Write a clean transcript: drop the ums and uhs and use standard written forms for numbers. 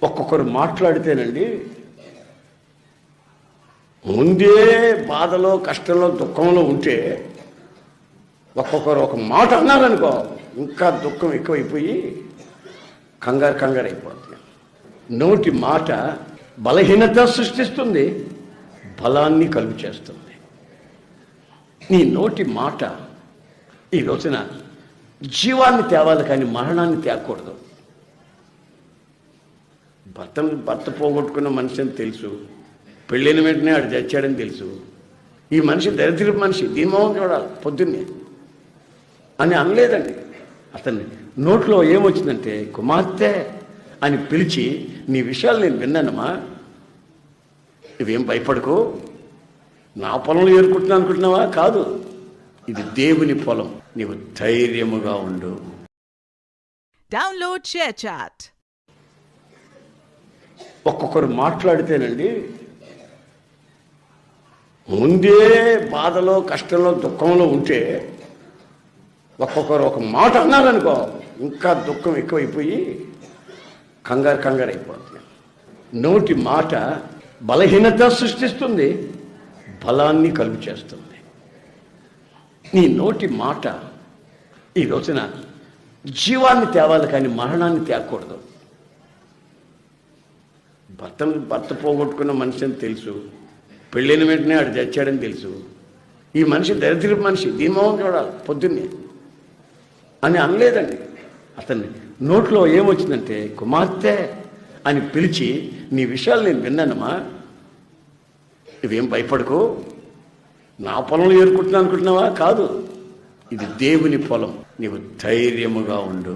ఒక్కొక్కరు మాట్లాడితేనండి ముందే బాధలో కష్టంలో దుఃఖంలో ఉంటే ఒక్కొక్కరు ఒక మాట అన్నారనుకో ఇంకా దుఃఖం ఎక్కువైపోయి కంగారు అయిపోతుంది. నోటి మాట బలహీనత సృష్టిస్తుంది, బలాన్ని కలుగు చేస్తుంది. నీ నోటి మాట ఈ రోజున జీవాన్ని తేవాలి కానీ మరణాన్ని తేకూడదు. భర్త పోగొట్టుకున్న మనిషి అని తెలుసు, పెళ్ళైన వెంటనే ఆడు చచ్చాడని తెలుసు, ఈ మనిషి దరిద్రపు మనిషి, దీని మొహం చూడాలి పొద్దున్నే అని అనలేదండి. అతన్ని నోట్లో ఏమొచ్చిందంటే కుమార్తె అని పిలిచి నీ విషయాలు నేను విన్నానమ్మా, ఇవేం భయపడకు, నా పొలంలో ఏరుకుంటున్నా అనుకుంటున్నావా? కాదు, ఇది దేవుని పొలం, నీవు ధైర్యముగా ఉండు. Download share chat. ఒక్కొక్కరు మాట్లాడితేనండి ముందే బాధలో కష్టంలో దుఃఖంలో ఉంటే ఒక్కొక్కరు ఒక మాట అన్నారనుకో ఇంకా దుఃఖం ఎక్కువైపోయి కంగారు అయిపోతుంది. నోటి మాట బలహీనత సృష్టిస్తుంది, బలాన్ని కలుగు చేస్తుంది. నీ నోటి మాట ఈ రోజున జీవాన్ని తేవాలి కానీ మరణాన్ని తేకూడదు. భర్త పోగొట్టుకున్న మనిషి అని తెలుసు, పెళ్ళైన వెంటనే ఆడు చచ్చాడని తెలుసు, ఈ మనిషి దరిద్రపు మనిషి, దీని మొహం చూడాలి పొద్దున్నే అని అనలేదండి. అతన్ని నోట్లో ఏమొచ్చిందంటే కుమార్తె అని పిలిచి నీ విషయాలు నేను విన్నానమ్మా, ఇవేం భయపడకు, నా పొలంలో ఏరుకుంటున్నా అనుకుంటున్నావా? కాదు, ఇది దేవుని పొలం, నీవు ధైర్యముగా ఉండు.